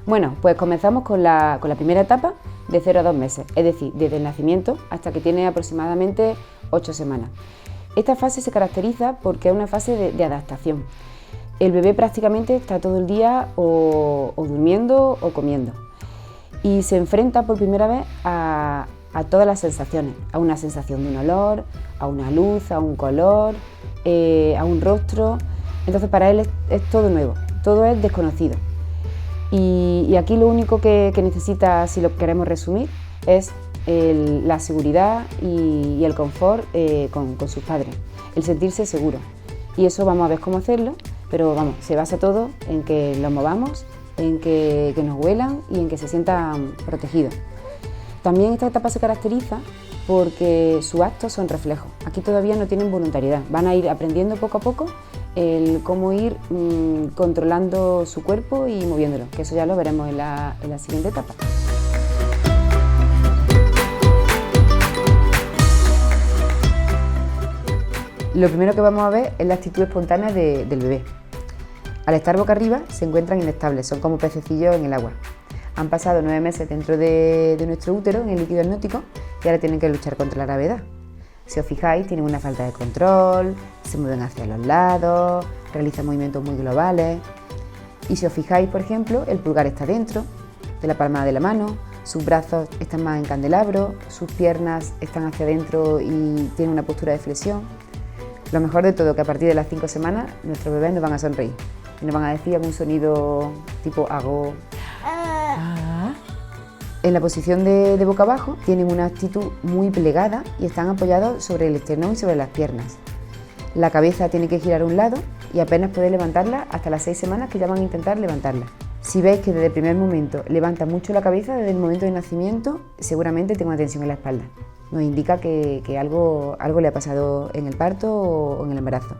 Bueno, pues comenzamos con la primera etapa de 0 a 2 meses, es decir, desde el nacimiento hasta que tiene aproximadamente 8 semanas. Esta fase se caracteriza porque es una fase de adaptación. El bebé prácticamente está todo el día o durmiendo o comiendo y se enfrenta por primera vez a todas las sensaciones, a una sensación de un olor, a una luz, a un color, a un rostro. Entonces para él es todo nuevo, todo es desconocido. Y aquí lo único que necesita, si lo queremos resumir, es la seguridad y el confort con sus padres, el sentirse seguro. Y eso vamos a ver cómo hacerlo, pero vamos, se basa todo en que los movamos, en que nos huelan y en que se sientan protegidos. También esta etapa se caracteriza porque sus actos son reflejos. Aquí todavía no tienen voluntariedad, van a ir aprendiendo poco a poco el cómo ir controlando su cuerpo y moviéndolo, que eso ya lo veremos en la siguiente etapa. Lo primero que vamos a ver es la actitud espontánea del bebé. Al estar boca arriba se encuentran inestables, son como pececillos en el agua. Han pasado 9 meses dentro de nuestro útero, en el líquido amniótico, y ahora tienen que luchar contra la gravedad. Si os fijáis, tienen una falta de control, se mueven hacia los lados, realizan movimientos muy globales. Y si os fijáis, por ejemplo, el pulgar está dentro de la palma de la mano, sus brazos están más en candelabro, sus piernas están hacia adentro y tienen una postura de flexión. Lo mejor de todo, que a partir de las 5 semanas nuestros bebés nos van a sonreír y nos van a decir algún sonido tipo hago. En la posición de boca abajo tienen una actitud muy plegada y están apoyados sobre el esternón y sobre las piernas. La cabeza tiene que girar a un lado y apenas podéis levantarla hasta las 6 semanas, que ya van a intentar levantarla. Si veis que desde el primer momento levanta mucho la cabeza, desde el momento de nacimiento, seguramente tengo una tensión en la espalda. Nos indica que algo le ha pasado en el parto o en el embarazo.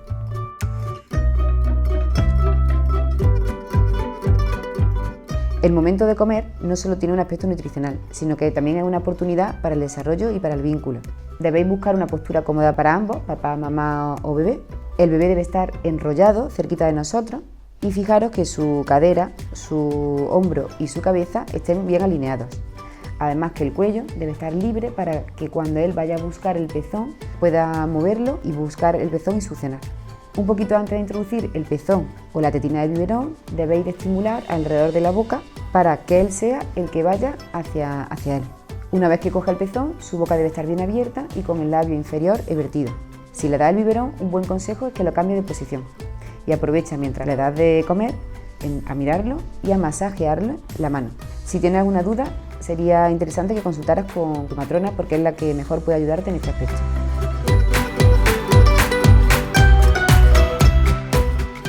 El momento de comer no solo tiene un aspecto nutricional, sino que también es una oportunidad para el desarrollo y para el vínculo. Debéis buscar una postura cómoda para ambos, papá, mamá o bebé. El bebé debe estar enrollado cerquita de nosotros y fijaros que su cadera, su hombro y su cabeza estén bien alineados. Además que el cuello debe estar libre para que cuando él vaya a buscar el pezón pueda moverlo y buscar el pezón y succionar. Un poquito antes de introducir el pezón o la tetina de biberón, debéis estimular alrededor de la boca para que él sea el que vaya hacia él. Una vez que coja el pezón, su boca debe estar bien abierta y con el labio inferior evertido. Si le da el biberón, un buen consejo es que lo cambie de posición y aprovecha mientras le das de comer a mirarlo y a masajearle la mano. Si tienes alguna duda, sería interesante que consultaras con tu matrona porque es la que mejor puede ayudarte en este aspecto.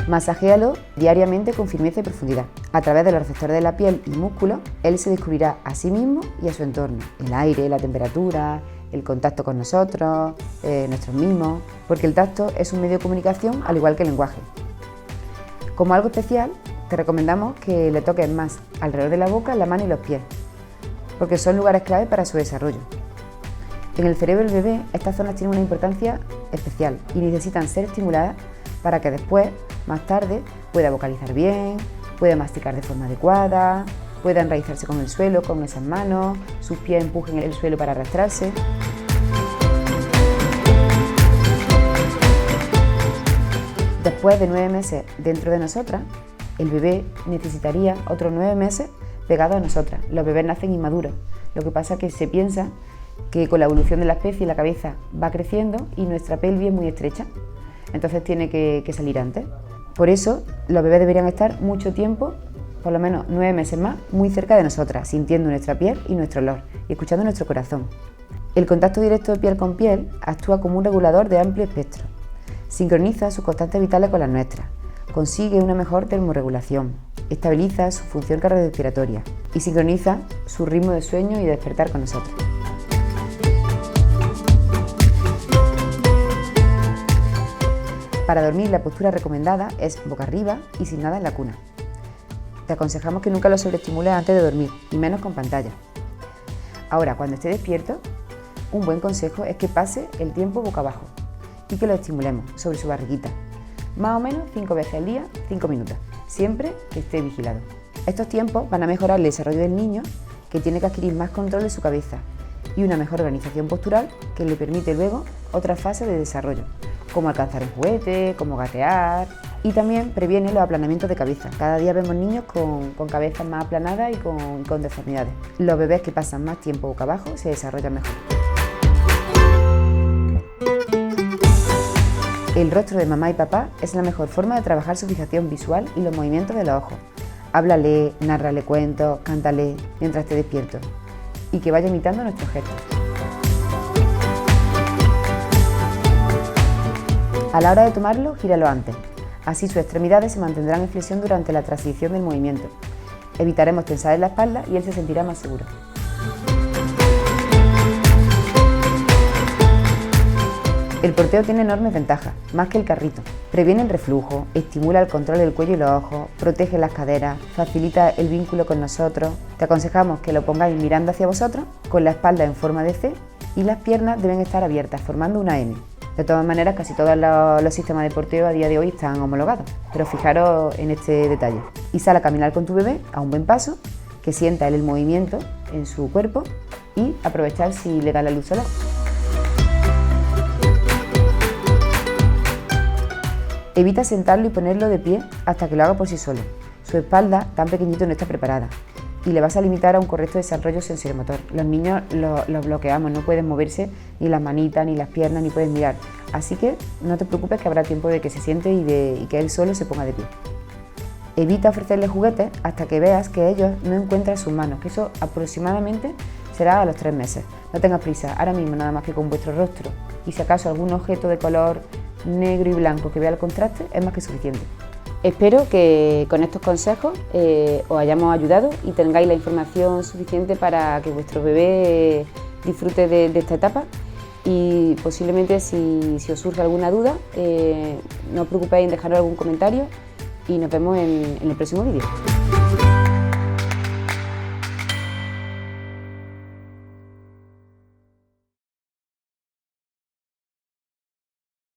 Masajéalo diariamente con firmeza y profundidad. A través de los receptores de la piel y músculos, él se descubrirá a sí mismo y a su entorno. El aire, la temperatura, el contacto con nosotros, nuestros mismos, porque el tacto es un medio de comunicación al igual que el lenguaje. Como algo especial, te recomendamos que le toques más alrededor de la boca, la mano y los pies, porque son lugares clave para su desarrollo. En el cerebro del bebé, estas zonas tienen una importancia especial y necesitan ser estimuladas para que después, más tarde, pueda vocalizar bien, pueda masticar de forma adecuada, pueda enraizarse con el suelo, con esas manos, sus pies empujen el suelo para arrastrarse. Después de 9 meses dentro de nosotras, el bebé necesitaría otros 9 meses pegado a nosotras. Los bebés nacen inmaduros, lo que pasa es que se piensa que con la evolución de la especie la cabeza va creciendo y nuestra pelvis es muy estrecha, entonces tiene que salir antes. Por eso los bebés deberían estar mucho tiempo, por lo menos 9 meses más, muy cerca de nosotras, sintiendo nuestra piel y nuestro olor y escuchando nuestro corazón. El contacto directo de piel con piel actúa como un regulador de amplio espectro. Sincroniza sus constantes vitales con las nuestras, consigue una mejor termorregulación, estabiliza su función cardiorrespiratoria y sincroniza su ritmo de sueño y de despertar con nosotros. Para dormir, la postura recomendada es boca arriba y sin nada en la cuna. Te aconsejamos que nunca lo sobreestimules antes de dormir, y menos con pantalla. Ahora, cuando esté despierto, un buen consejo es que pase el tiempo boca abajo y que lo estimulemos sobre su barriguita, más o menos 5 veces al día, 5 minutos, siempre que esté vigilado. Estos tiempos van a mejorar el desarrollo del niño, que tiene que adquirir más control de su cabeza y una mejor organización postural que le permite luego otras fases de desarrollo, como alcanzar un juguete, como gatear, y también previene los aplanamientos de cabeza. Cada día vemos niños con cabezas más aplanadas y con deformidades. Los bebés que pasan más tiempo boca abajo se desarrollan mejor. El rostro de mamá y papá es la mejor forma de trabajar su fijación visual y los movimientos de los ojos. Háblale, nárrale cuentos, cántale mientras esté despierto y que vaya imitando nuestros gestos. A la hora de tomarlo, gíralo antes. Así sus extremidades se mantendrán en flexión durante la transición del movimiento. Evitaremos tensar en la espalda y él se sentirá más seguro. El porteo tiene enormes ventajas, más que el carrito. Previene el reflujo, estimula el control del cuello y los ojos, protege las caderas, facilita el vínculo con nosotros. Te aconsejamos que lo pongáis mirando hacia vosotros, con la espalda en forma de C y las piernas deben estar abiertas, formando una M. De todas maneras, casi todos los sistemas de porteo a día de hoy están homologados, pero fijaros en este detalle. Y sal a caminar con tu bebé a un buen paso, que sienta él el movimiento en su cuerpo y aprovechar si le da la luz solar. Evita sentarlo y ponerlo de pie hasta que lo haga por sí solo. Su espalda, tan pequeñito, no está preparada y le vas a limitar a un correcto desarrollo sensorimotor. Los niños los bloqueamos, no pueden moverse ni las manitas, ni las piernas, ni pueden mirar. Así que no te preocupes, que habrá tiempo de que se siente y que él solo se ponga de pie. Evita ofrecerle juguetes hasta que veas que ellos no encuentran sus manos, que eso aproximadamente será a los 3 meses. No tengas prisa, ahora mismo nada más que con vuestro rostro y si acaso algún objeto de color negro y blanco que vea el contraste es más que suficiente. Espero que con estos consejos os hayamos ayudado y tengáis la información suficiente para que vuestro bebé disfrute de esta etapa y posiblemente si os surge alguna duda no os preocupéis en dejar algún comentario y nos vemos en el próximo vídeo.